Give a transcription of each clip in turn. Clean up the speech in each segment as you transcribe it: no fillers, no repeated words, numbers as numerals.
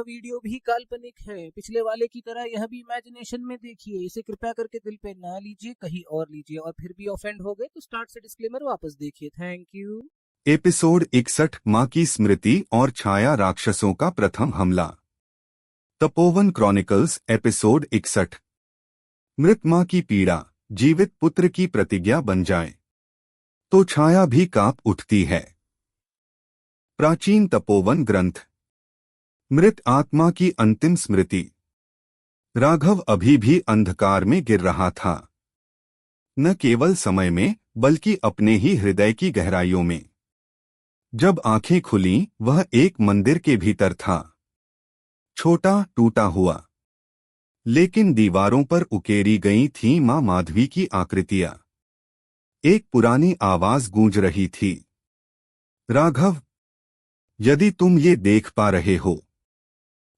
Video भी काल्पनिक है। पिछले वाले की तरह यह भी इमेजिनेशन में देखिए। इसे कृपया करके दिल पे ना लीजिए, कहीं और लीजिए, और फिर भी ऑफेंड हो गए तो स्टार्ट से डिस्क्लेमर वापस देखिए। Thank you. एपिसोड 61 माँ की स्मृति और छाया राक्षसों का प्रथम हमला। Tapovan chronicles episode 61। मृत माँ की पीड़ा जीवित पुत्र की प्रतिज्ञा बन जाए तो छाया भी कांप उठती है। प्राचीन तपोवन ग्रंथ। मृत आत्मा की अंतिम स्मृति। राघव अभी भी अंधकार में गिर रहा था, न केवल समय में बल्कि अपने ही हृदय की गहराइयों में। जब आंखें खुलीं, वह एक मंदिर के भीतर था, छोटा टूटा हुआ, लेकिन दीवारों पर उकेरी गई थीं मां माधवी की आकृतियां। एक पुरानी आवाज गूंज रही थी, राघव, यदि तुम ये देख पा रहे हो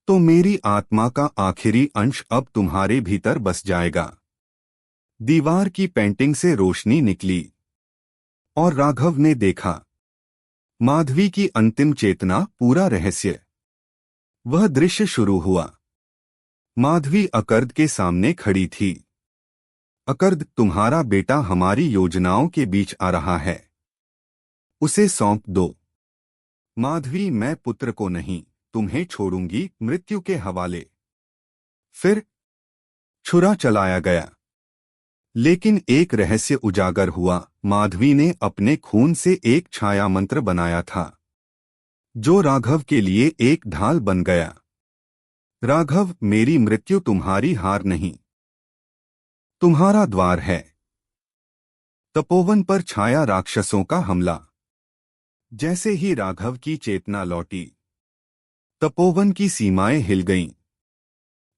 तो मेरी आत्मा का आखिरी अंश अब तुम्हारे भीतर बस जाएगा। दीवार की पेंटिंग से रोशनी निकली और राघव ने देखा माधवी की अंतिम चेतना, पूरा रहस्य। वह दृश्य शुरू हुआ। माधवी अकर्द के सामने खड़ी थी। अकर्द, तुम्हारा बेटा हमारी योजनाओं के बीच आ रहा है, उसे सौंप दो। माधवी, मैं पुत्र को नहीं, तुम्हें छोड़ूंगी मृत्यु के हवाले। फिर छुरा चलाया गया, लेकिन एक रहस्य उजागर हुआ। माधवी ने अपने खून से एक छाया मंत्र बनाया था, जो राघव के लिए एक ढाल बन गया। राघव, मेरी मृत्यु तुम्हारी हार नहीं, तुम्हारा द्वार है। तपोवन पर छाया राक्षसों का हमला। जैसे ही राघव की चेतना लौटी, तपोवन की सीमाएं हिल गईं।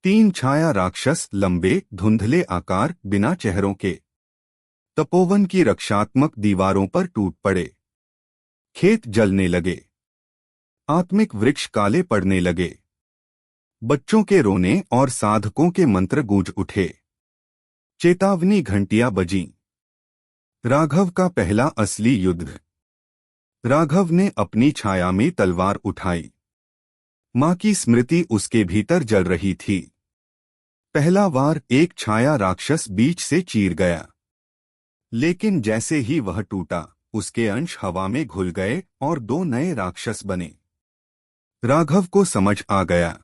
3 छाया राक्षस, लंबे धुंधले आकार, बिना चेहरों के, तपोवन की रक्षात्मक दीवारों पर टूट पड़े। खेत जलने लगे, आत्मिक वृक्ष काले पड़ने लगे, बच्चों के रोने और साधकों के मंत्र गूंज उठे। चेतावनी घंटियां बजीं। राघव का पहला असली युद्ध। राघव ने अपनी छाया में तलवार उठाई। मां की स्मृति उसके भीतर जल रही थी। पहला वार एक छाया राक्षस बीच से चीर गया, लेकिन जैसे ही वह टूटा, उसके अंश हवा में घुल गए और 2 नए राक्षस बने। राघव को समझ आ गया,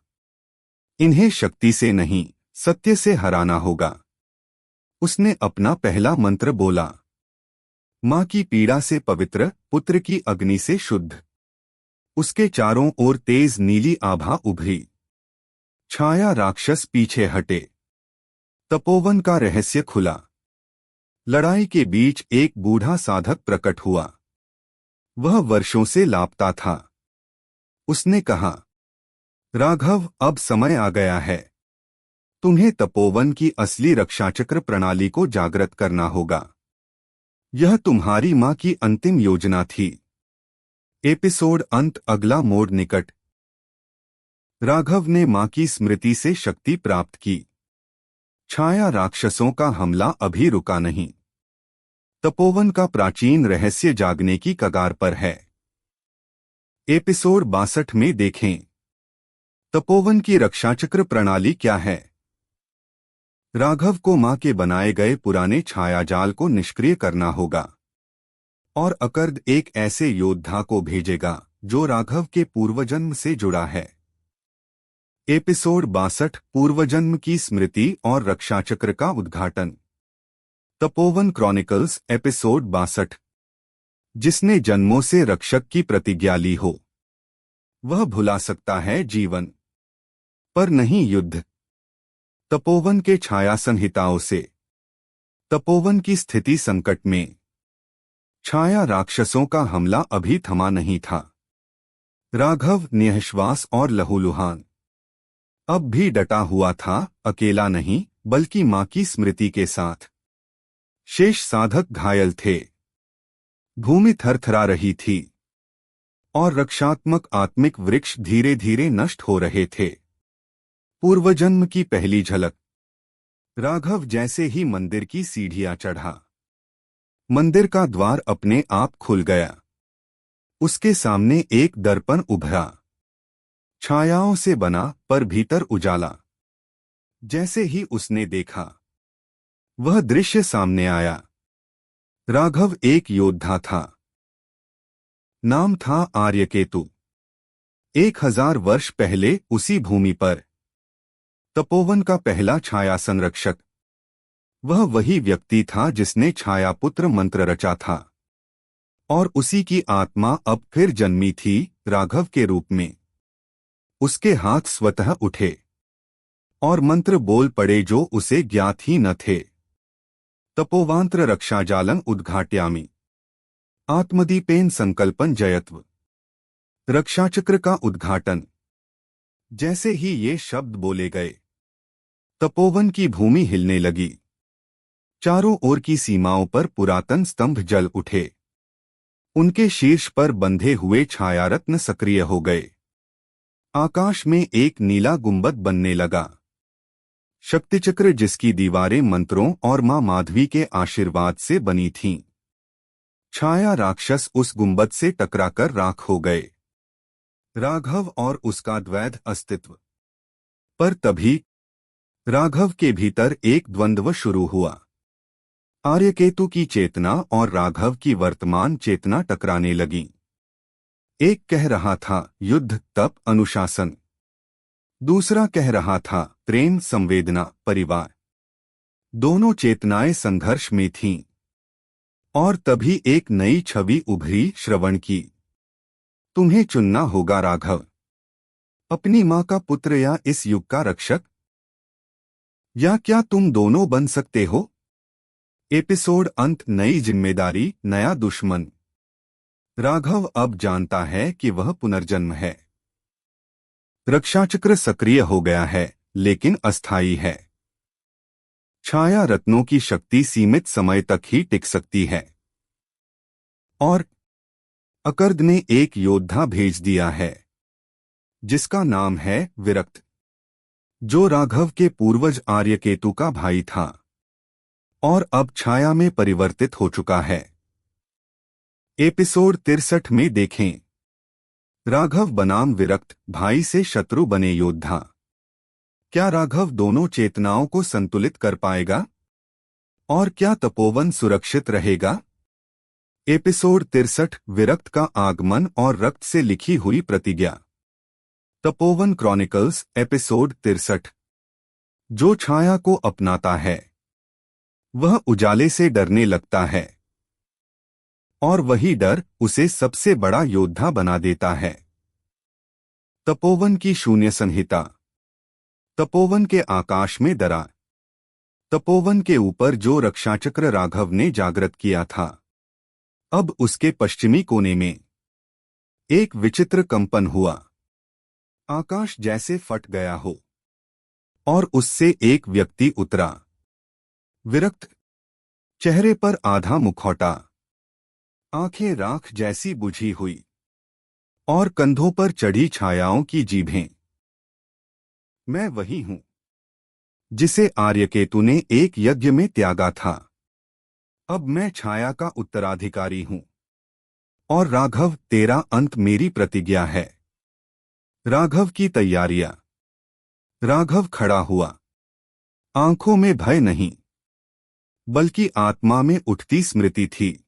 इन्हें शक्ति से नहीं, सत्य से हराना होगा। उसने अपना पहला मंत्र बोला, मां की पीड़ा से पवित्र, पुत्र की अग्नि से शुद्ध। उसके चारों ओर तेज नीली आभा उभरी। छाया राक्षस पीछे हटे। तपोवन का रहस्य खुला। लड़ाई के बीच एक बूढ़ा साधक प्रकट हुआ। वह वर्षों से लापता था। उसने कहा, राघव, अब समय आ गया है। तुम्हें तपोवन की असली रक्षाचक्र प्रणाली को जागृत करना होगा। यह तुम्हारी मां की अंतिम योजना थी। एपिसोड अंत। अगला मोड़ निकट। राघव ने मां की स्मृति से शक्ति प्राप्त की। छाया राक्षसों का हमला अभी रुका नहीं। तपोवन का प्राचीन रहस्य जागने की कगार पर है। एपिसोड 62 में देखें, तपोवन की रक्षाचक्र प्रणाली क्या है। राघव को मां के बनाए गए पुराने छायाजाल को निष्क्रिय करना होगा और अकर्द एक ऐसे योद्धा को भेजेगा जो राघव के पूर्वजन्म से जुड़ा है। एपिसोड 62 पूर्वजन्म की स्मृति और रक्षाचक्र का उद्घाटन। Tapovan chronicles episode 62। जिसने जन्मों से रक्षक की प्रतिज्ञा ली हो, वह भुला सकता है जीवन, पर नहीं युद्ध। तपोवन के छाया संहिताओं से। तपोवन की स्थिति संकट में। छाया राक्षसों का हमला अभी थमा नहीं था। राघव निःश्वास और लहूलुहान, अब भी डटा हुआ था, अकेला नहीं बल्कि मां की स्मृति के साथ। शेष साधक घायल थे, भूमि थरथरा रही थी और रक्षात्मक आत्मिक वृक्ष धीरे धीरे नष्ट हो रहे थे। पूर्वजन्म की पहली झलक। राघव जैसे ही मंदिर की सीढ़ियां चढ़ा, मंदिर का द्वार अपने आप खुल गया। उसके सामने एक दर्पण उभरा। छायाओं से बना पर भीतर उजाला। जैसे ही उसने देखा, वह दृश्य सामने आया। राघव एक योद्धा था। नाम था आर्यकेतु। 1000 वर्ष पहले उसी भूमि पर तपोवन का पहला छाया संरक्षक। वह वही व्यक्ति था जिसने छायापुत्र मंत्र रचा था, और उसी की आत्मा अब फिर जन्मी थी राघव के रूप में। उसके हाथ स्वतः उठे और मंत्र बोल पड़े जो उसे ज्ञात ही न थे। तपोवांत्र रक्षाजालं उद्घाट्यामि, आत्मदीपेन संकल्पन जयत्व। रक्षाचक्र का उद्घाटन। जैसे ही ये शब्द बोले गए, तपोवन की भूमि हिलने लगी। चारों ओर की सीमाओं पर पुरातन स्तंभ जल उठे। उनके शीर्ष पर बंधे हुए छायारत्न सक्रिय हो गए। आकाश में एक नीला गुंबद बनने लगा। शक्तिचक्र जिसकी दीवारें मंत्रों और मां माधवी के आशीर्वाद से बनी थीं। छाया राक्षस उस गुंबद से टकराकर राख हो गए। राघव और उसका द्वैध अस्तित्व। पर तभी राघव के भीतर एक द्वंद्व शुरू हुआ। आर्यकेतु की चेतना और राघव की वर्तमान चेतना टकराने लगीं। एक कह रहा था युद्ध, तप, अनुशासन। दूसरा कह रहा था प्रेम, संवेदना, परिवार। दोनों चेतनाएं संघर्ष में थीं। और तभी एक नई छवि उभरी, श्रवण की। तुम्हें चुनना होगा राघव, अपनी मां का पुत्र या इस युग का रक्षक। या क्या तुम दोनों बन सकते हो? एपिसोड अंत। नई जिम्मेदारी, नया दुश्मन। राघव अब जानता है कि वह पुनर्जन्म है। रक्षाचक्र सक्रिय हो गया है, लेकिन अस्थायी है। छाया रत्नों की शक्ति सीमित समय तक ही टिक सकती है। और अकर्द ने एक योद्धा भेज दिया है, जिसका नाम है विरक्त, जो राघव के पूर्वज आर्यकेतु का भाई था और अब छाया में परिवर्तित हो चुका है। एपिसोड 63 में देखें। राघव बनाम विरक्त, भाई से शत्रु बने योद्धा। क्या राघव दोनों चेतनाओं को संतुलित कर पाएगा? और क्या तपोवन सुरक्षित रहेगा? एपिसोड 63, विरक्त का आगमन और रक्त से लिखी हुई प्रतिज्ञा। Tapovan chronicles, episode 63। जो छाया को अपनाता है, वह उजाले से डरने लगता है, और वही डर उसे सबसे बड़ा योद्धा बना देता है। तपोवन की शून्य संहिता। तपोवन के आकाश में दरा। तपोवन के ऊपर जो रक्षाचक्र राघव ने जागृत किया था, अब उसके पश्चिमी कोने में एक विचित्र कंपन हुआ। आकाश जैसे फट गया हो, और उससे एक व्यक्ति उतरा। विरक्त। चेहरे पर आधा मुखौटा, आंखें राख जैसी बुझी हुई, और कंधों पर चढ़ी छायाओं की जीभें। मैं वही हूं जिसे आर्यकेतु ने एक यज्ञ में त्यागा था। अब मैं छाया का उत्तराधिकारी हूं। और राघव, तेरा अंत मेरी प्रतिज्ञा है। राघव की तैयारियां। राघव खड़ा हुआ। आंखों में भय नहीं, बल्कि आत्मा में उठती स्मृति थी।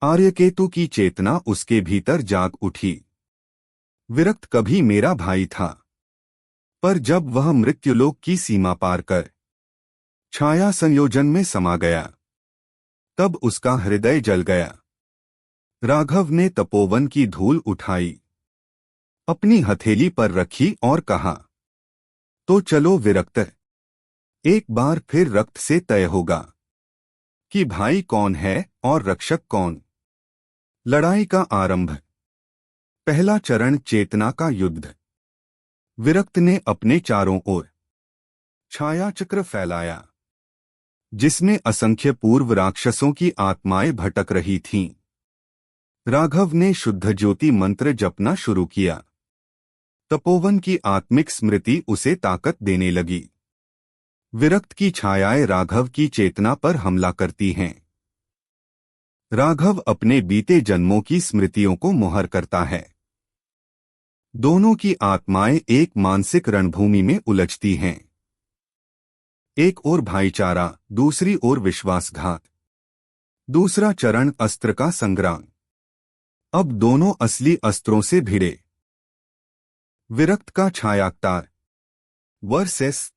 आर्यकेतु की चेतना उसके भीतर जाग उठी। विरक्त कभी मेरा भाई था, पर जब वह मृत्युलोक की सीमा पार कर छाया संयोजन में समा गया, तब उसका हृदय जल गया। राघव ने तपोवन की धूल उठाई, अपनी हथेली पर रखी और कहा, तो चलो विरक्त, एक बार फिर रक्त से तय होगा कि भाई कौन है और रक्षक कौन। लड़ाई का आरंभ। पहला चरण, चेतना का युद्ध। विरक्त ने अपने चारों ओर छाया चक्र फैलाया, जिसमें असंख्य पूर्व राक्षसों की आत्माएं भटक रही थीं। राघव ने शुद्ध ज्योति मंत्र जपना शुरू किया। तपोवन की आत्मिक स्मृति उसे ताकत देने लगी। विरक्त की छायाएं राघव की चेतना पर हमला करती हैं। राघव अपने बीते जन्मों की स्मृतियों को मोहर करता है। दोनों की आत्माएं एक मानसिक रणभूमि में उलझती हैं। एक ओर भाईचारा, दूसरी ओर विश्वासघात। दूसरा चरण अस्त्र का संग्राम। अब दोनों असली अस्त्रों से भिड़े। विरक्त का छायाक्तार वर्सेस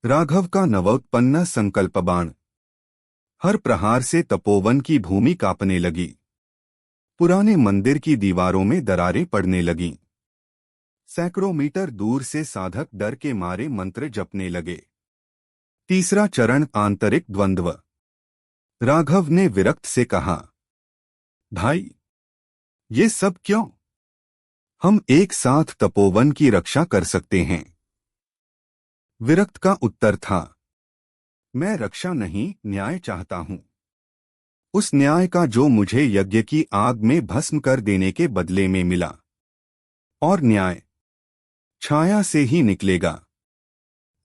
राघव का नवोत्पन्न संकल्प बाण। हर प्रहार से तपोवन की भूमि कांपने लगी। पुराने मंदिर की दीवारों में दरारें पड़ने लगीं। सैकड़ों मीटर दूर से साधक डर के मारे मंत्र जपने लगे। तीसरा चरण आंतरिक द्वंद्व। राघव ने विरक्त से कहा, भाई, ये सब क्यों? हम एक साथ तपोवन की रक्षा कर सकते हैं। विरक्त का उत्तर था, मैं रक्षा नहीं, न्याय चाहता हूं। उस न्याय का जो मुझे यज्ञ की आग में भस्म कर देने के बदले में मिला। और न्याय छाया से ही निकलेगा।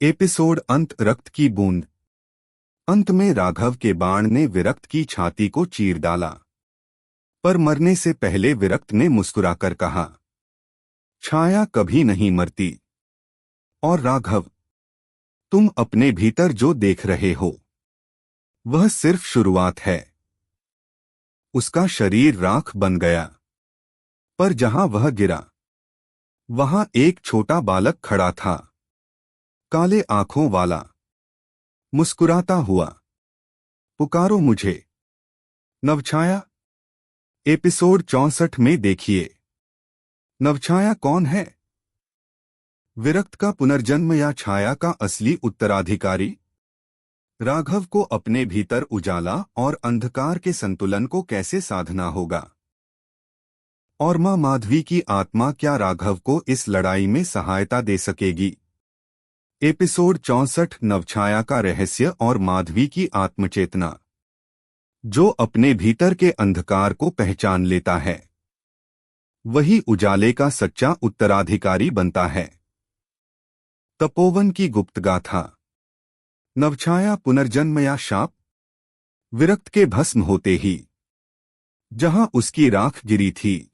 एपिसोड अंत। रक्त की बूंद। अंत में राघव के बाण ने विरक्त की छाती को चीर डाला, पर मरने से पहले विरक्त ने मुस्कुराकर कहा, छाया कभी नहीं मरती। और राघव, तुम अपने भीतर जो देख रहे हो वह सिर्फ शुरुआत है। उसका शरीर राख बन गया, पर जहां वह गिरा वहां एक छोटा बालक खड़ा था, काले आंखों वाला, मुस्कुराता हुआ। पुकारो मुझे, नवछाया। एपिसोड 64 में देखिए, नवछाया कौन है? विरक्त का पुनर्जन्म या छाया का असली उत्तराधिकारी? राघव को अपने भीतर उजाला और अंधकार के संतुलन को कैसे साधना होगा? और मां माधवी की आत्मा क्या राघव को इस लड़ाई में सहायता दे सकेगी? एपिसोड 64 नवछाया का रहस्य और माधवी की आत्मचेतना। जो अपने भीतर के अंधकार को पहचान लेता है वही उजाले का सच्चा उत्तराधिकारी बनता है। तपोवन की गुप्त गाथा। नवछाया पुनर्जन्म या शाप? विरक्त के भस्म होते ही जहां उसकी राख गिरी थी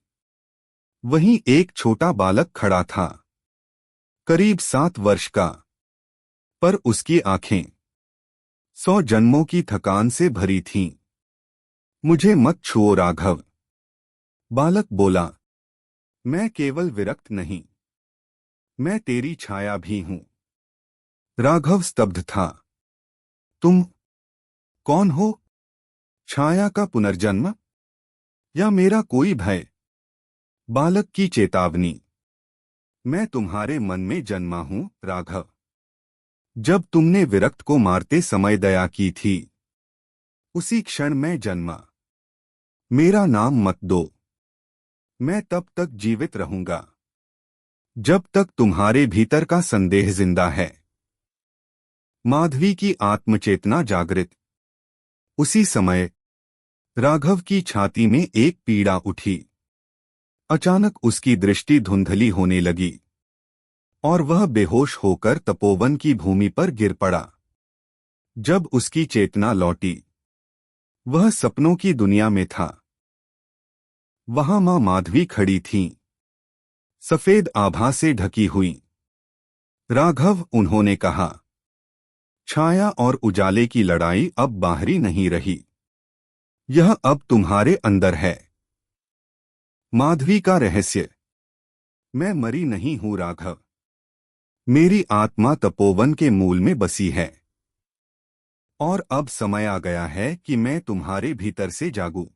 वहीं एक छोटा बालक खड़ा था, करीब 7 वर्ष का, पर उसकी आंखें 100 जन्मों की थकान से भरी थीं। मुझे मत छुओ राघव, बालक बोला। मैं केवल विरक्त नहीं, मैं तेरी छाया भी हूं। राघव स्तब्ध था। तुम कौन हो? छाया का पुनर्जन्म या मेरा कोई भय? बालक की चेतावनी। मैं तुम्हारे मन में जन्मा हूं राघव। जब तुमने विरक्त को मारते समय दया की थी उसी क्षण मैं जन्मा। मेरा नाम मत दो, मैं तब तक जीवित रहूंगा जब तक तुम्हारे भीतर का संदेह जिंदा है। माधवी की आत्मचेतना जागृत। उसी समय राघव की छाती में एक पीड़ा उठी। अचानक उसकी दृष्टि धुंधली होने लगी और वह बेहोश होकर तपोवन की भूमि पर गिर पड़ा। जब उसकी चेतना लौटी वह सपनों की दुनिया में था। वहां मां माधवी खड़ी थीं, सफेद आभा से ढकी हुई। राघव, उन्होंने कहा, छाया और उजाले की लड़ाई अब बाहरी नहीं रही, यह अब तुम्हारे अंदर है। माधवी का रहस्य। मैं मरी नहीं हूं राघव, मेरी आत्मा तपोवन के मूल में बसी है और अब समय आ गया है कि मैं तुम्हारे भीतर से जागूं।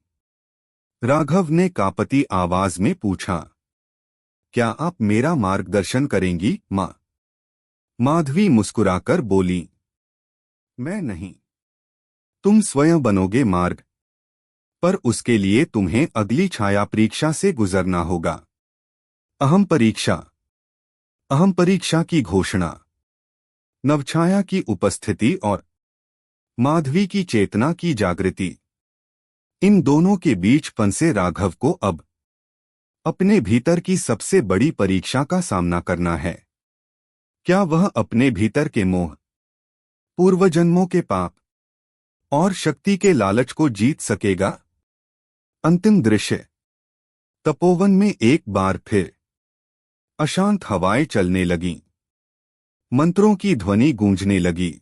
राघव ने कांपती आवाज में पूछा, क्या आप मेरा मार्गदर्शन करेंगी मां? माधवी मुस्कुराकर बोली, मैं नहीं, तुम स्वयं बनोगे मार्ग, पर उसके लिए तुम्हें अगली छाया परीक्षा से गुजरना होगा। अहम परीक्षा। अहम परीक्षा की घोषणा। नवछाया की उपस्थिति और माधवी की चेतना की जागृति, इन दोनों के बीच फंसे राघव को अब अपने भीतर की सबसे बड़ी परीक्षा का सामना करना है। क्या वह अपने भीतर के मोह, पूर्वजन्मों के पाप और शक्ति के लालच को जीत सकेगा? अंतिम दृश्य। तपोवन में एक बार फिर अशांत हवाएं चलने लगीं। मंत्रों की ध्वनि गूंजने लगी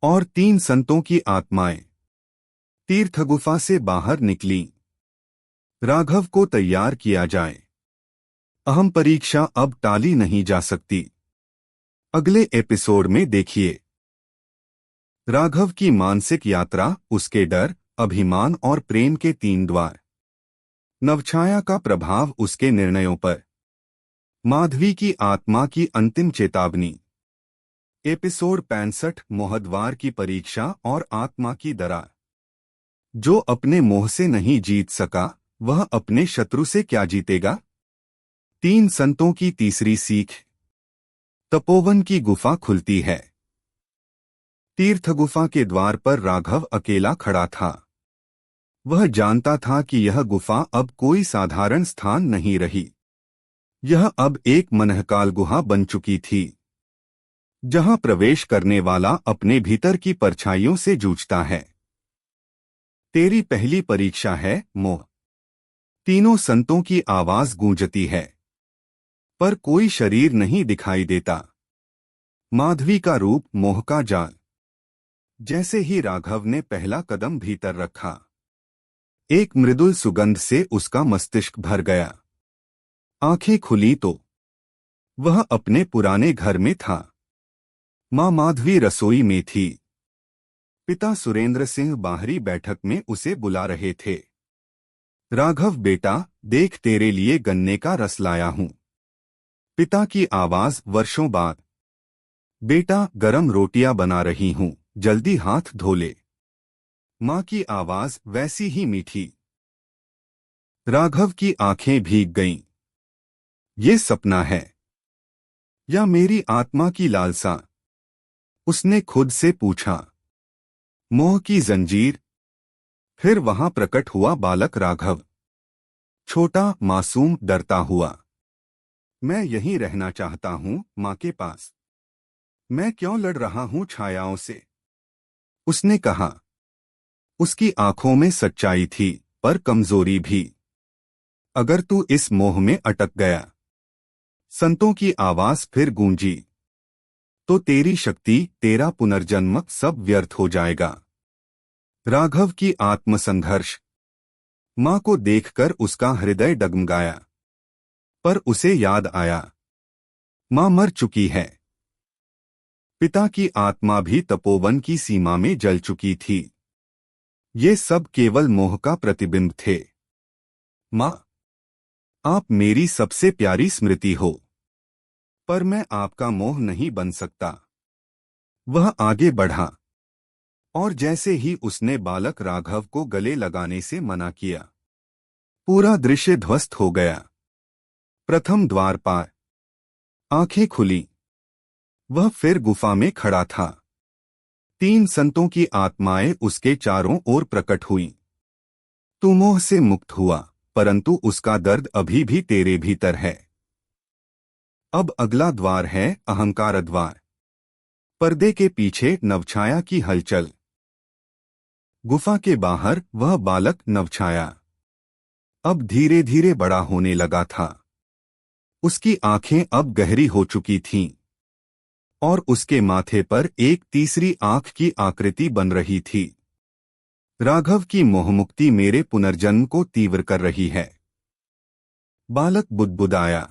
और 3 संतों की आत्माएं तीर्थ गुफा से बाहर निकलीं। राघव को तैयार किया जाए। अहम परीक्षा अब टाली नहीं जा सकती। अगले एपिसोड में देखिए राघव की मानसिक यात्रा, उसके डर, अभिमान और प्रेम के 3 द्वार। नवछाया का प्रभाव उसके निर्णयों पर। माधवी की आत्मा की अंतिम चेतावनी। एपिसोड 65 मोहद्वार की परीक्षा और आत्मा की दरार। जो अपने मोह से नहीं जीत सका, वह अपने शत्रु से क्या जीतेगा। 3 संतों की तीसरी सीख। तपोवन की गुफा खुलती है। तीर्थ गुफा के द्वार पर राघव अकेला खड़ा था। वह जानता था कि यह गुफा अब कोई साधारण स्थान नहीं रही। यह अब एक मनहकाल गुहा बन चुकी थी, जहां प्रवेश करने वाला अपने भीतर की परछाइयों से जूझता है। तेरी पहली परीक्षा है मोह। तीनों संतों की आवाज गूंजती है, पर कोई शरीर नहीं दिखाई देता। माधवी का रूप मोह का जाल। जैसे ही राघव ने पहला कदम भीतर रखा, एक मृदुल सुगंध से उसका मस्तिष्क भर गया। आंखें खुली तो वह अपने पुराने घर में था। मां माधवी रसोई में थी। पिता सुरेंद्र सिंह बाहरी बैठक में उसे बुला रहे थे। राघव बेटा, देख तेरे लिए गन्ने का रस लाया हूं। पिता की आवाज वर्षों बाद। बेटा, गरम रोटियां बना रही हूं, जल्दी हाथ धो ले। मां की आवाज वैसी ही मीठी। राघव की आंखें भीग गईं। ये सपना है या मेरी आत्मा की लालसा? उसने खुद से पूछा। मोह की जंजीर। फिर वहां प्रकट हुआ बालक राघव। छोटा, मासूम, डरता हुआ। मैं यहीं रहना चाहता हूं, मां के पास। मैं क्यों लड़ रहा हूं छायाओं से? उसने कहा। उसकी आंखों में सच्चाई थी, पर कमजोरी भी। अगर तू इस मोह में अटक गया, संतों की आवाज फिर गूंजी, तो तेरी शक्ति, तेरा पुनर्जन्म सब व्यर्थ हो जाएगा। राघव की आत्मसंघर्ष। मां को देखकर उसका हृदय डगमगाया, पर उसे याद आया, मां मर चुकी है। पिता की आत्मा भी तपोवन की सीमा में जल चुकी थी। ये सब केवल मोह का प्रतिबिंब थे। मां, आप मेरी सबसे प्यारी स्मृति हो, पर मैं आपका मोह नहीं बन सकता। वह आगे बढ़ा, और जैसे ही उसने बालक राघव को गले लगाने से मना किया, पूरा दृश्य ध्वस्त हो गया। प्रथम द्वार पार। आंखें खुली। वह फिर गुफा में खड़ा था। 3 संतों की आत्माएं उसके चारों ओर प्रकट हुईं। तू मोह से मुक्त हुआ, परंतु उसका दर्द अभी भी तेरे भीतर है। अब अगला द्वार है अहंकार द्वार। पर्दे के पीछे नवछाया की हलचल। गुफा के बाहर वह बालक नवछाया अब धीरे धीरे बड़ा होने लगा था। उसकी आंखें अब गहरी हो चुकी थीं, और उसके माथे पर एक तीसरी आंख की आकृति बन रही थी। राघव की मोहमुक्ति मेरे पुनर्जन्म को तीव्र कर रही है। बालक बुदबुदाया।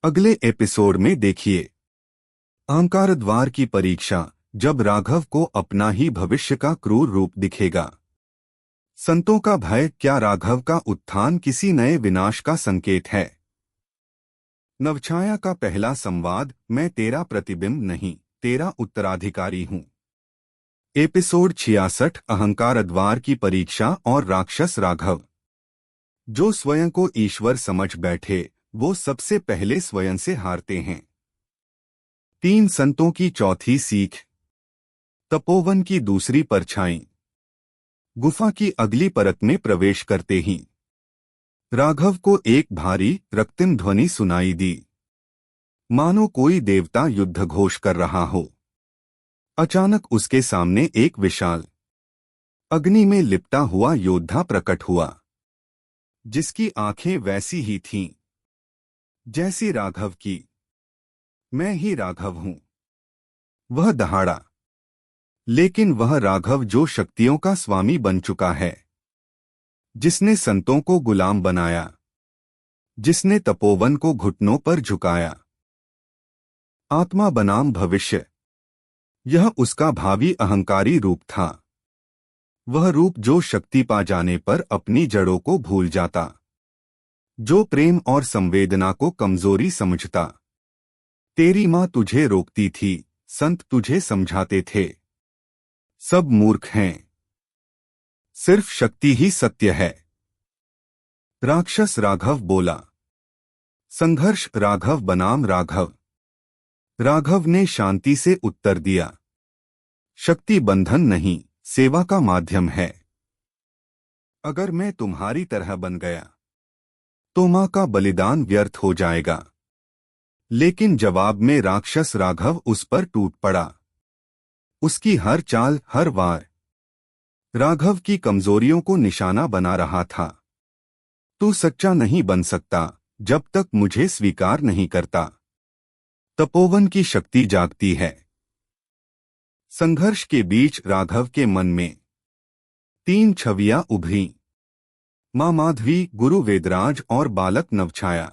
अगले एपिसोड में देखिए अहंकार द्वार की परीक्षा, जब राघव को अपना ही भविष्य का क्रूर रूप दिखेगा। संतों का भय। क्या राघव का उत्थान किसी नए विनाश का संकेत है? नवछाया का पहला संवाद। मैं तेरा प्रतिबिंब नहीं, तेरा उत्तराधिकारी हूं। एपिसोड 66 अहंकार द्वार की परीक्षा और राक्षस राघव। जो स्वयं को ईश्वर समझ बैठे, वो सबसे पहले स्वयं से हारते हैं। 3 संतों की चौथी सीख। तपोवन की दूसरी परछाई। गुफा की अगली परत में प्रवेश करते ही राघव को एक भारी रक्तिम ध्वनि सुनाई दी, मानो कोई देवता युद्ध घोष कर रहा हो। अचानक उसके सामने एक विशाल अग्नि में लिपटा हुआ योद्धा प्रकट हुआ, जिसकी आंखें वैसी ही थीं जैसी राघव की। मैं ही राघव हूं। वह दहाड़ा। लेकिन वह राघव जो शक्तियों का स्वामी बन चुका है, जिसने संतों को गुलाम बनाया, जिसने तपोवन को घुटनों पर झुकाया। आत्मा बनाम भविष्य, यह उसका भावी अहंकारी रूप था। वह रूप जो शक्ति पा जाने पर अपनी जड़ों को भूल जाता, जो प्रेम और संवेदना को कमजोरी समझता। तेरी माँ तुझे रोकती थी, संत तुझे समझाते थे। सब मूर्ख हैं, सिर्फ शक्ति ही सत्य है। राक्षस राघव बोला। संघर्ष राघव बनाम राघव। राघव ने शांति से उत्तर दिया, शक्ति बंधन नहीं, सेवा का माध्यम है। अगर मैं तुम्हारी तरह बन गया तो मां का बलिदान व्यर्थ हो जाएगा। लेकिन जवाब में राक्षस राघव उस पर टूट पड़ा। उसकी हर चाल, हर वार राघव की कमजोरियों को निशाना बना रहा था। तू सच्चा नहीं बन सकता जब तक मुझे स्वीकार नहीं करता। तपोवन की शक्ति जागती है। संघर्ष के बीच राघव के मन में 3 छवियां उभरी। मां माधवी, गुरु वेदराज और बालक नवछाया।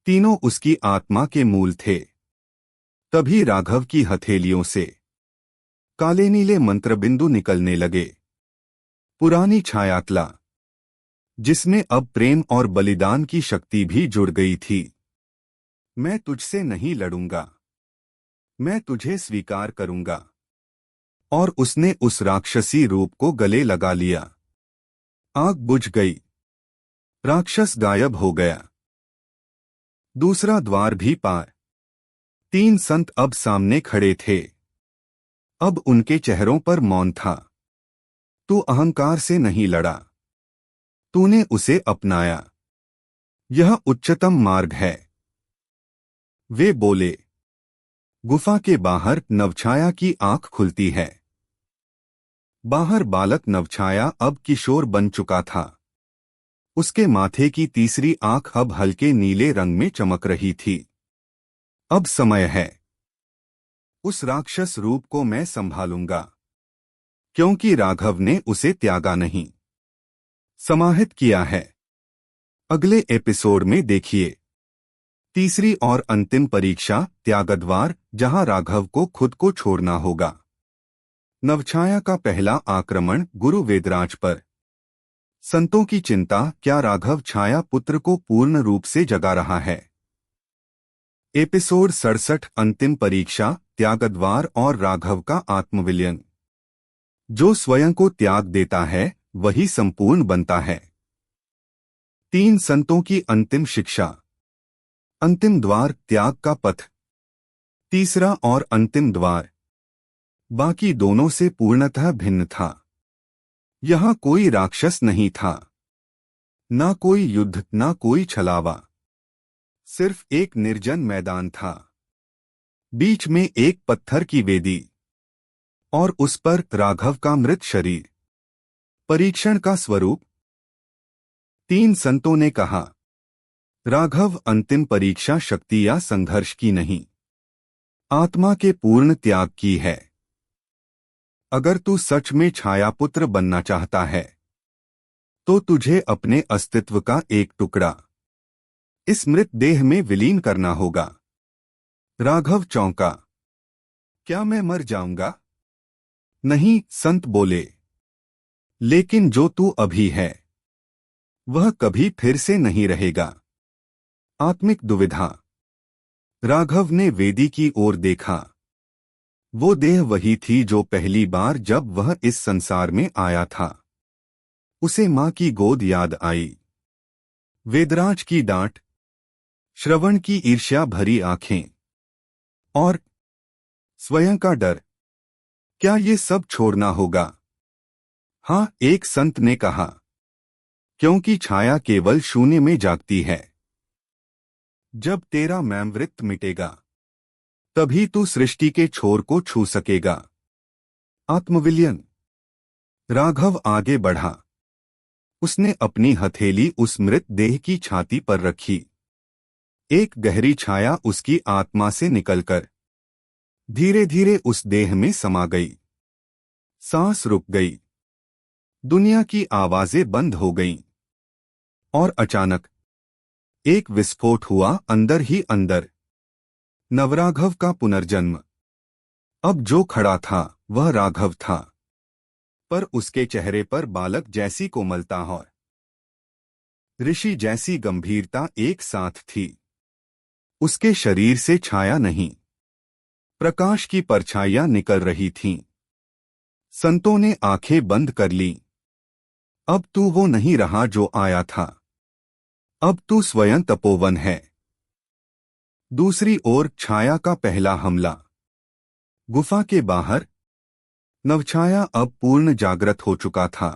तीनों उसकी आत्मा के मूल थे। तभी राघव की हथेलियों से काले नीले मंत्रबिंदु निकलने लगे। पुरानी छायाकला, जिसमें अब प्रेम और बलिदान की शक्ति भी जुड़ गई थी। मैं तुझसे नहीं लड़ूंगा, मैं तुझे स्वीकार करूंगा। और उसने उस राक्षसी रूप को गले लगा लिया। आग बुझ गई। राक्षस गायब हो गया। दूसरा द्वार भी पार। 3 संत अब सामने खड़े थे। अब उनके चेहरों पर मौन था। तू अहंकार से नहीं लड़ा, तूने उसे अपनाया। यह उच्चतम मार्ग है। वे बोले। गुफा के बाहर नवछाया की आंख खुलती है। बाहर बालक नवछाया अब किशोर बन चुका था। उसके माथे की तीसरी आंख अब हल्के नीले रंग में चमक रही थी। अब समय है। उस राक्षस रूप को मैं संभालूंगा, क्योंकि राघव ने उसे त्यागा नहीं, समाहित किया है। अगले एपिसोड में देखिए तीसरी और अंतिम परीक्षा, त्यागद्वार, जहां राघव को खुद को छोड़ना होगा। नवछाया का पहला आक्रमण गुरु वेदराज पर। संतों की चिंता, क्या राघव छाया पुत्र को पूर्ण रूप से जगा रहा है। एपिसोड 67, अंतिम परीक्षा, त्यागद्वार और राघव का आत्मविलयन। जो स्वयं को त्याग देता है वही संपूर्ण बनता है। 3 संतों की अंतिम शिक्षा। अंतिम द्वार, त्याग का पथ। तीसरा और अंतिम द्वार बाकी दोनों से पूर्णतः भिन्न था। यहां कोई राक्षस नहीं था, ना कोई युद्ध, ना कोई छलावा। सिर्फ एक निर्जन मैदान था। बीच में एक पत्थर की वेदी और उस पर राघव का मृत शरीर। परीक्षण का स्वरूप। 3 संतों ने कहा, राघव, अंतिम परीक्षा शक्ति या संघर्ष की नहीं, आत्मा के पूर्ण त्याग की है। अगर तू सच में छायापुत्र बनना चाहता है तो तुझे अपने अस्तित्व का एक टुकड़ा इस मृत देह में विलीन करना होगा। राघव चौंका। क्या मैं मर जाऊंगा? नहीं, संत बोले। लेकिन जो तू अभी है वह कभी फिर से नहीं रहेगा। आत्मिक दुविधा। राघव ने वेदी की ओर देखा। वो देह वही थी जो पहली बार जब वह इस संसार में आया था। उसे मां की गोद याद आई, वेदराज की डांट, श्रवण की ईर्ष्या भरी आंखें और स्वयं का डर। क्या ये सब छोड़ना होगा? हां, एक संत ने कहा, क्योंकि छाया केवल शून्य में जागती है। जब तेरा मैंवृत्त मिटेगा तभी तू सृष्टि के छोर को छू सकेगा। आत्मविलयन। राघव आगे बढ़ा। उसने अपनी हथेली उस मृत देह की छाती पर रखी। एक गहरी छाया उसकी आत्मा से निकलकर धीरे धीरे उस देह में समा गई। सांस रुक गई, दुनिया की आवाजें बंद हो गईं, और अचानक एक विस्फोट हुआ अंदर ही अंदर। नवराघव का पुनर्जन्म। अब जो खड़ा था वह राघव था, पर उसके चेहरे पर बालक जैसी कोमलता और ऋषि जैसी गंभीरता एक साथ थी। उसके शरीर से छाया नहीं, प्रकाश की परछाइयां निकल रही थीं। संतों ने आंखें बंद कर लीं। अब तू वो नहीं रहा जो आया था, अब तू स्वयं तपोवन है। दूसरी ओर छाया का पहला हमला। गुफा के बाहर नवछाया अब पूर्ण जागृत हो चुका था।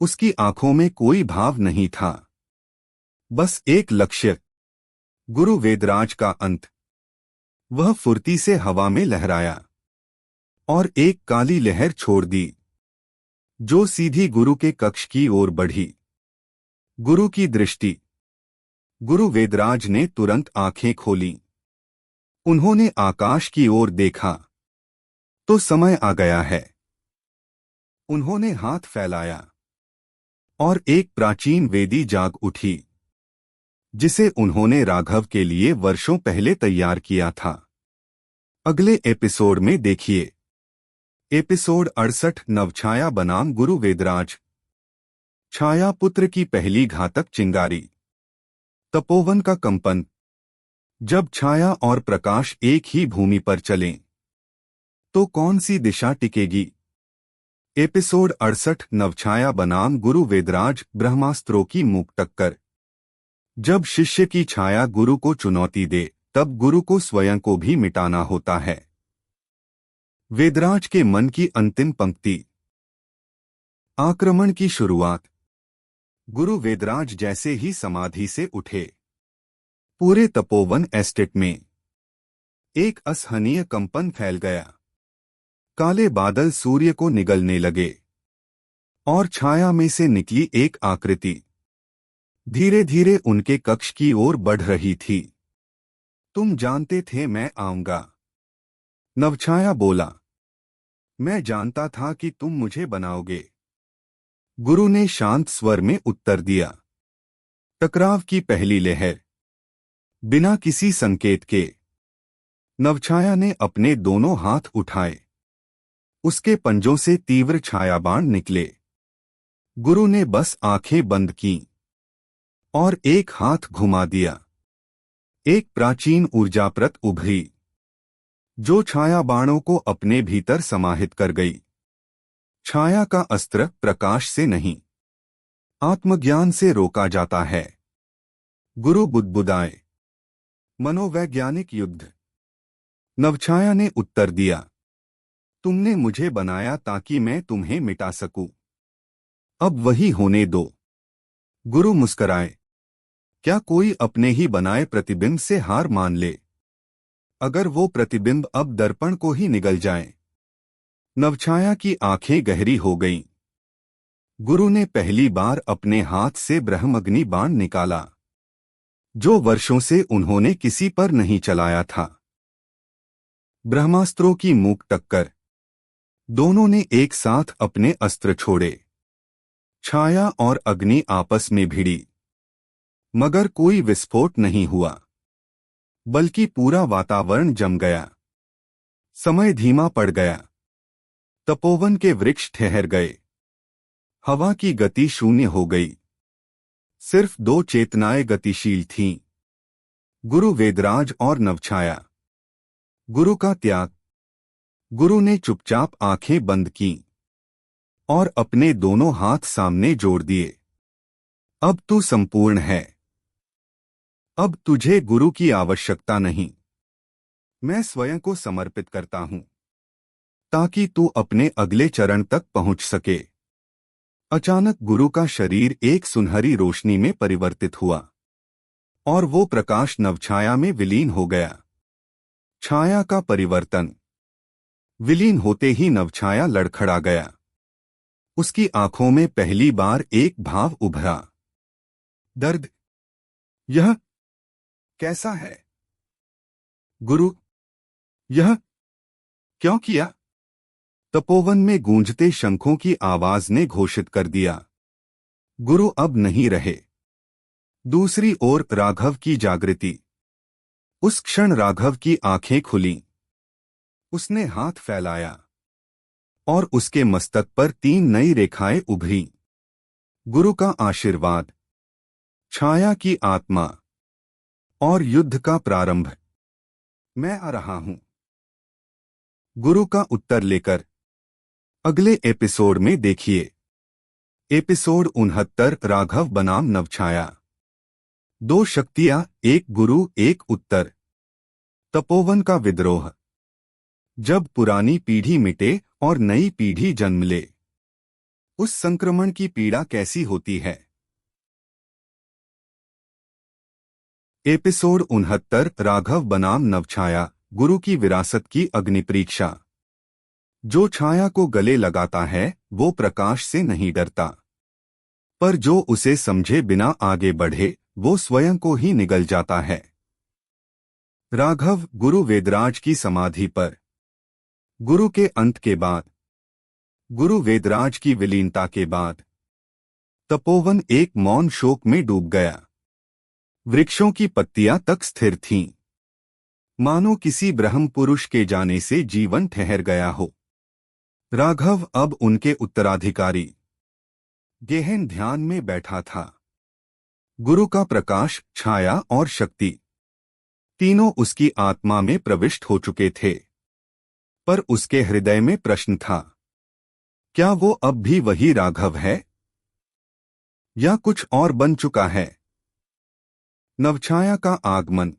उसकी आंखों में कोई भाव नहीं था, बस एक लक्ष्य, गुरु वेदराज का अंत। वह फुर्ती से हवा में लहराया और एक काली लहर छोड़ दी, जो सीधी गुरु के कक्ष की ओर बढ़ी। गुरु की दृष्टि। गुरु वेदराज ने तुरंत आंखें खोलीं। उन्होंने आकाश की ओर देखा तो समय आ गया है। उन्होंने हाथ फैलाया और एक प्राचीन वेदी जाग उठी, जिसे उन्होंने राघव के लिए वर्षों पहले तैयार किया था। अगले एपिसोड में देखिए एपिसोड 68 नवछाया बनाम गुरु वेदराज। छाया पुत्र की पहली घातक चिंगारी। तपोवन का कंपन। जब छाया और प्रकाश एक ही भूमि पर चलें, तो कौन सी दिशा टिकेगी? एपिसोड 68 नवछाया बनाम गुरु वेदराज। ब्रह्मास्त्रों की मूक टक्कर। जब शिष्य की छाया गुरु को चुनौती दे, तब गुरु को स्वयं को भी मिटाना होता है। वेदराज के मन की अंतिम पंक्ति। आक्रमण की शुरुआत। गुरु वेदराज जैसे ही समाधि से उठे, पूरे तपोवन एस्टेट में एक असहनीय कंपन फैल गया। काले बादल सूर्य को निगलने लगे और छाया में से निकली एक आकृति धीरे धीरे उनके कक्ष की ओर बढ़ रही थी। तुम जानते थे मैं आऊंगा, नवछाया बोला। मैं जानता था कि तुम मुझे बनाओगे, गुरु ने शांत स्वर में उत्तर दिया। टकराव की पहली लहर। बिना किसी संकेत के नवछाया ने अपने दोनों हाथ उठाए। उसके पंजों से तीव्र छायाबाण निकले। गुरु ने बस आंखें बंद कीं और एक हाथ घुमा दिया। एक प्राचीन ऊर्जाप्रत उभरी, जो छायाबाणों को अपने भीतर समाहित कर गई। छाया का अस्त्र प्रकाश से नहीं, आत्मज्ञान से रोका जाता है। गुरु बुदबुदाए। मनोवैज्ञानिक युद्ध। नवछाया ने उत्तर दिया, तुमने मुझे बनाया ताकि मैं तुम्हें मिटा सकूं। अब वही होने दो। गुरु मुस्कराए। क्या कोई अपने ही बनाए प्रतिबिंब से हार मान ले, अगर वो प्रतिबिंब अब दर्पण को ही निगल जाए? नवछाया की आंखें गहरी हो गईं। गुरु ने पहली बार अपने हाथ से ब्रह्मअग्नि बाण निकाला, जो वर्षों से उन्होंने किसी पर नहीं चलाया था। ब्रह्मास्त्रों की मूक टक्कर। दोनों ने एक साथ अपने अस्त्र छोड़े। छाया और अग्नि आपस में भिड़ी, मगर कोई विस्फोट नहीं हुआ, बल्कि पूरा वातावरण जम गया। समय धीमा पड़ गया। तपोवन के वृक्ष ठहर गए। हवा की गति शून्य हो गई। सिर्फ दो चेतनाएं गतिशील थीं, गुरु वेदराज और नवछाया। गुरु का त्याग। गुरु ने चुपचाप आंखें बंद कीं और अपने दोनों हाथ सामने जोड़ दिए। अब तू संपूर्ण है। अब तुझे गुरु की आवश्यकता नहीं, मैं स्वयं को समर्पित करता हूं, ताकि तू अपने अगले चरण तक पहुंच सके। अचानक गुरु का शरीर एक सुनहरी रोशनी में परिवर्तित हुआ और वो प्रकाश नवछाया में विलीन हो गया। छाया का परिवर्तन। विलीन होते ही नवछाया लड़खड़ा गया। उसकी आंखों में पहली बार एक भाव उभरा, दर्द। यह कैसा है गुरु? यह क्यों किया? तपोवन में गूंजते शंखों की आवाज ने घोषित कर दिया। गुरु अब नहीं रहे। दूसरी ओर राघव की जागृति। उस क्षण राघव की आंखें खुलीं। उसने हाथ फैलाया और उसके मस्तक पर 3 नई रेखाएं उभरीं। गुरु का आशीर्वाद, छाया की आत्मा और युद्ध का प्रारंभ। मैं आ रहा हूं। गुरु का उत्तर लेकर अगले एपिसोड में देखिए। एपिसोड 69, राघव बनाम नवछाया। 2 शक्तियां, एक गुरु एक उत्तर। तपोवन का विद्रोह। जब पुरानी पीढ़ी मिटे और नई पीढ़ी जन्म ले, उस संक्रमण की पीड़ा कैसी होती है। एपिसोड 69, राघव बनाम नवछाया। गुरु की विरासत की अग्निपरीक्षा। जो छाया को गले लगाता है वो प्रकाश से नहीं डरता, पर जो उसे समझे बिना आगे बढ़े वो स्वयं को ही निगल जाता है। राघव गुरु वेदराज की समाधि पर। गुरु के अंत के बाद, गुरु वेदराज की विलीनता के बाद, तपोवन एक मौन शोक में डूब गया। वृक्षों की पत्तियां तक स्थिर थीं, मानो किसी ब्रह्म पुरुष के जाने से जीवन ठहर गया हो। राघव अब उनके उत्तराधिकारी गहन ध्यान में बैठा था। गुरु का प्रकाश, छाया और शक्ति तीनों उसकी आत्मा में प्रविष्ट हो चुके थे, पर उसके हृदय में प्रश्न था। क्या वो अब भी वही राघव है या कुछ और बन चुका है? नवछाया का आगमन।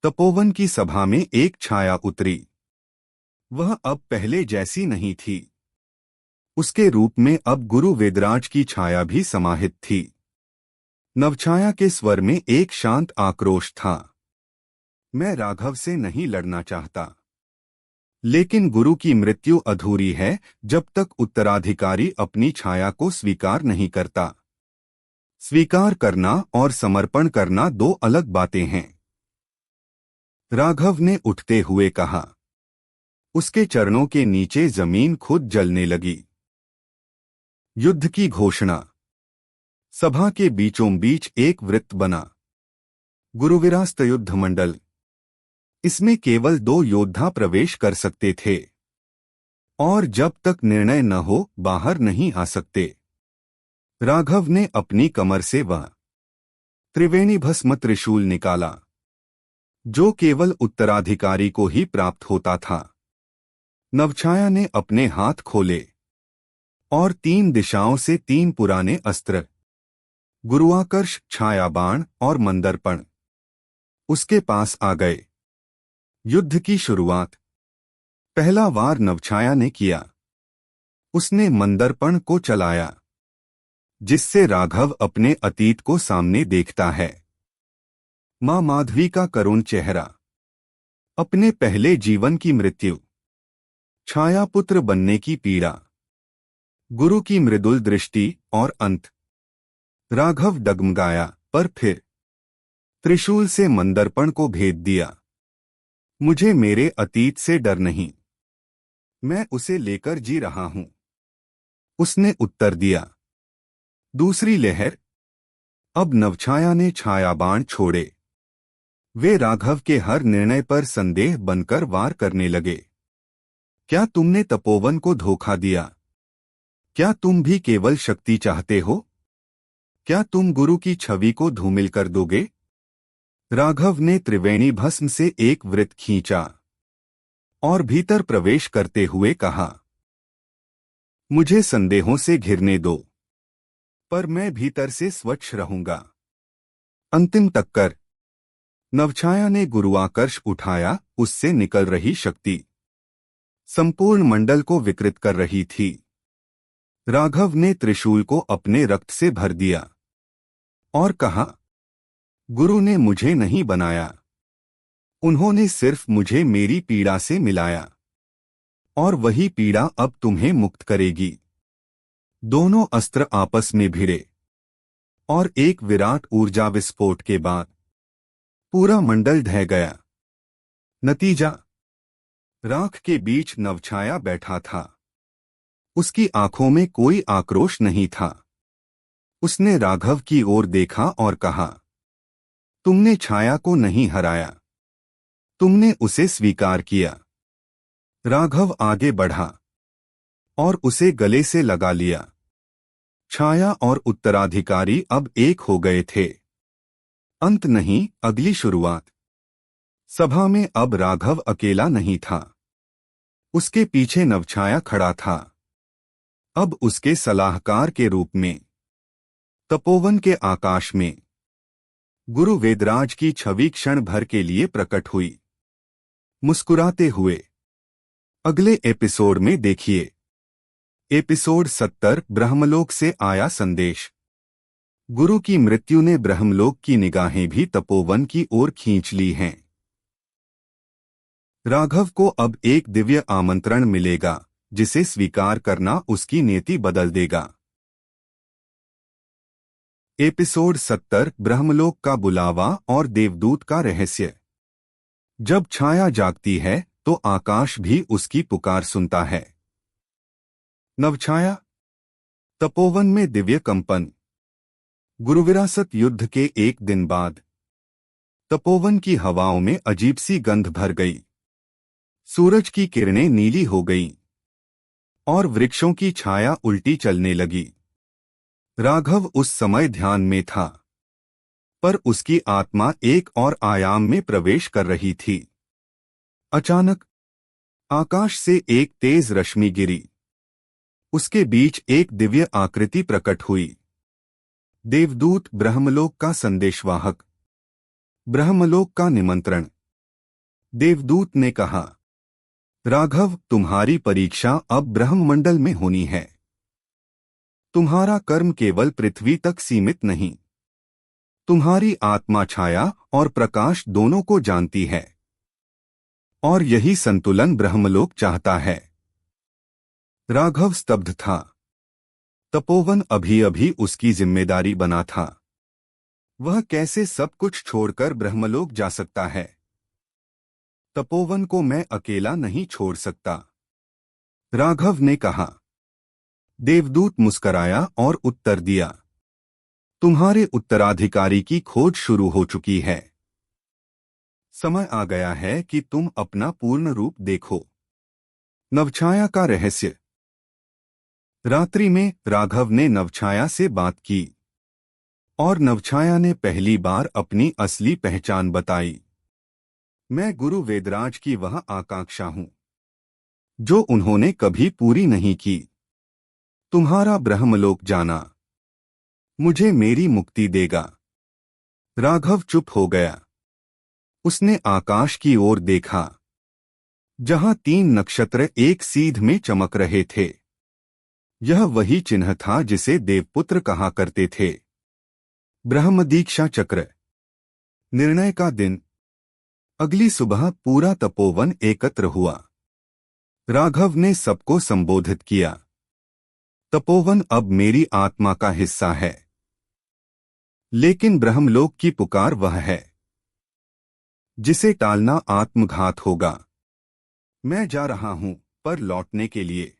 तपोवन की सभा में एक छाया उतरी। वह अब पहले जैसी नहीं थी। उसके रूप में अब गुरु वेदराज की छाया भी समाहित थी। नवछाया के स्वर में एक शांत आक्रोश था। मैं राघव से नहीं लड़ना चाहता, लेकिन गुरु की मृत्यु अधूरी है जब तक उत्तराधिकारी अपनी छाया को स्वीकार नहीं करता। स्वीकार करना और समर्पण करना 2 अलग बातें हैं। राघव ने उठते हुए कहा। उसके चरणों के नीचे जमीन खुद जलने लगी। युद्ध की घोषणा। सभा के बीचों बीच एक वृत्त बना। गुरुविरास्त युद्ध मंडल। इसमें केवल 2 योद्धा प्रवेश कर सकते थे और जब तक निर्णय न हो बाहर नहीं आ सकते। राघव ने अपनी कमर से वह त्रिवेणी भस्म त्रिशूल निकाला, जो केवल उत्तराधिकारी को ही प्राप्त होता था। नवछाया ने अपने हाथ खोले और 3 दिशाओं से 3 पुराने अस्त्र, गुरुआकर्ष, छायाबाण और मंदर्पण, उसके पास आ गए। युद्ध की शुरुआत। पहला वार नवछाया ने किया। उसने मंदर्पण को चलाया, जिससे राघव अपने अतीत को सामने देखता है। मां माधवी का करुण चेहरा, अपने पहले जीवन की मृत्यु, छायापुत्र बनने की पीड़ा, गुरु की मृदुल दृष्टि और अंत। राघव डगमगाया, पर फिर त्रिशूल से मंदर्पण को भेद दिया। मुझे मेरे अतीत से डर नहीं, मैं उसे लेकर जी रहा हूं, उसने उत्तर दिया। दूसरी लहर। अब नवछाया ने छायाबाण छोड़े। वे राघव के हर निर्णय पर संदेह बनकर वार करने लगे। क्या तुमने तपोवन को धोखा दिया? क्या तुम भी केवल शक्ति चाहते हो? क्या तुम गुरु की छवि को धूमिल कर दोगे? राघव ने त्रिवेणी भस्म से एक वृत्त खींचा और भीतर प्रवेश करते हुए कहा, मुझे संदेहों से घिरने दो, पर मैं भीतर से स्वच्छ रहूंगा। अंतिम टक्कर। नवछाया ने गुरुआकर्ष उठाया, उससे निकल रही शक्ति संपूर्ण मंडल को विकृत कर रही थी। राघव ने त्रिशूल को अपने रक्त से भर दिया और कहा, गुरु ने मुझे नहीं बनाया, उन्होंने सिर्फ मुझे मेरी पीड़ा से मिलाया, और वही पीड़ा अब तुम्हें मुक्त करेगी। दोनों अस्त्र आपस में भिड़े और एक विराट ऊर्जा विस्फोट के बाद पूरा मंडल ढह गया। नतीजा, राख के बीच नवछाया बैठा था। उसकी आंखों में कोई आक्रोश नहीं था। उसने राघव की ओर देखा और कहा, तुमने छाया को नहीं हराया, तुमने उसे स्वीकार किया। राघव आगे बढ़ा और उसे गले से लगा लिया। छाया और उत्तराधिकारी अब एक हो गए थे। अंत नहीं, अगली शुरुआत। सभा में अब राघव अकेला नहीं था। उसके पीछे नवछाया खड़ा था, अब उसके सलाहकार के रूप में। तपोवन के आकाश में गुरु वेदराज की छवि क्षण भर के लिए प्रकट हुई, मुस्कुराते हुए। अगले एपिसोड में देखिए एपिसोड 70, ब्रह्मलोक से आया संदेश। गुरु की मृत्यु ने ब्रह्मलोक की निगाहें भी तपोवन की ओर खींच ली हैं। राघव को अब एक दिव्य आमंत्रण मिलेगा, जिसे स्वीकार करना उसकी नीति बदल देगा। एपिसोड 70, ब्रह्मलोक का बुलावा और देवदूत का रहस्य। जब छाया जागती है तो आकाश भी उसकी पुकार सुनता है। नवछाया। तपोवन में दिव्य कंपन। गुरुविरासत युद्ध के एक दिन बाद तपोवन की हवाओं में अजीब सी गंध भर गई। सूरज की किरणें नीली हो गईं और वृक्षों की छाया उल्टी चलने लगी। राघव उस समय ध्यान में था, पर उसकी आत्मा एक और आयाम में प्रवेश कर रही थी। अचानक आकाश से एक तेज रश्मि गिरी। उसके बीच एक दिव्य आकृति प्रकट हुई। देवदूत, ब्रह्मलोक का संदेशवाहक। ब्रह्मलोक का निमंत्रण। देवदूत ने कहा, राघव, तुम्हारी परीक्षा अब ब्रह्ममंडल में होनी है। तुम्हारा कर्म केवल पृथ्वी तक सीमित नहीं। तुम्हारी आत्मा छाया और प्रकाश दोनों को जानती है, और यही संतुलन ब्रह्मलोक चाहता है। राघव स्तब्ध था। तपोवन अभी अभी उसकी जिम्मेदारी बना था। वह कैसे सब कुछ छोड़कर ब्रह्मलोक जा सकता है? तपोवन को मैं अकेला नहीं छोड़ सकता, राघव ने कहा। देवदूत मुस्कराया और उत्तर दिया, तुम्हारे उत्तराधिकारी की खोज शुरू हो चुकी है। समय आ गया है कि तुम अपना पूर्ण रूप देखो। नवछाया का रहस्य। रात्रि में राघव ने नवछाया से बात की और नवछाया ने पहली बार अपनी असली पहचान बताई। मैं गुरु वेदराज की वह आकांक्षा हूं जो उन्होंने कभी पूरी नहीं की। तुम्हारा ब्रह्मलोक जाना मुझे मेरी मुक्ति देगा। राघव चुप हो गया। उसने आकाश की ओर देखा, जहां 3 नक्षत्र एक सीध में चमक रहे थे। यह वही चिन्ह था जिसे देवपुत्र कहा करते थे। ब्रह्मदीक्षा चक्र। निर्णय का दिन। अगली सुबह पूरा तपोवन एकत्र हुआ। राघव ने सबको संबोधित किया। तपोवन अब मेरी आत्मा का हिस्सा है, लेकिन ब्रह्मलोक की पुकार वह है जिसे टालना आत्मघात होगा। मैं जा रहा हूं, पर लौटने के लिए,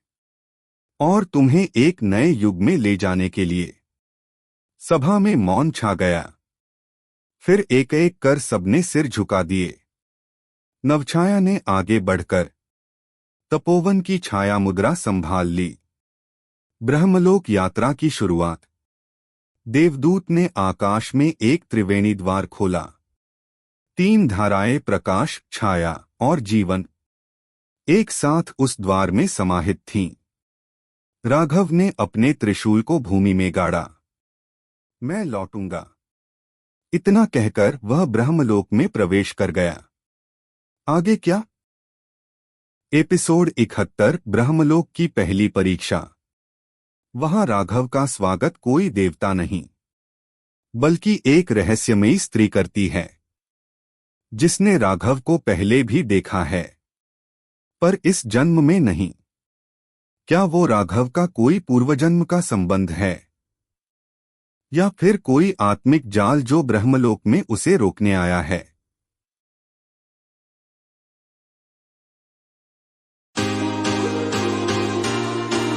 और तुम्हें एक नए युग में ले जाने के लिए। सभा में मौन छा गया। फिर एक एक कर सबने सिर झुका दिए। नवछाया ने आगे बढ़कर तपोवन की छाया मुद्रा संभाल ली। ब्रह्मलोक यात्रा की शुरुआत। देवदूत ने आकाश में एक त्रिवेणी द्वार खोला। 3 धाराएं, प्रकाश, छाया और जीवन, एक साथ उस द्वार में समाहित थीं। राघव ने अपने त्रिशूल को भूमि में गाड़ा। मैं लौटूंगा, इतना कहकर वह ब्रह्मलोक में प्रवेश कर गया। आगे क्या? एपिसोड 71, ब्रह्मलोक की पहली परीक्षा। वहां राघव का स्वागत कोई देवता नहीं, बल्कि एक रहस्यमयी स्त्री करती है, जिसने राघव को पहले भी देखा है, पर इस जन्म में नहीं। क्या वो राघव का कोई पूर्वजन्म का संबंध है, या फिर कोई आत्मिक जाल जो ब्रह्मलोक में उसे रोकने आया है?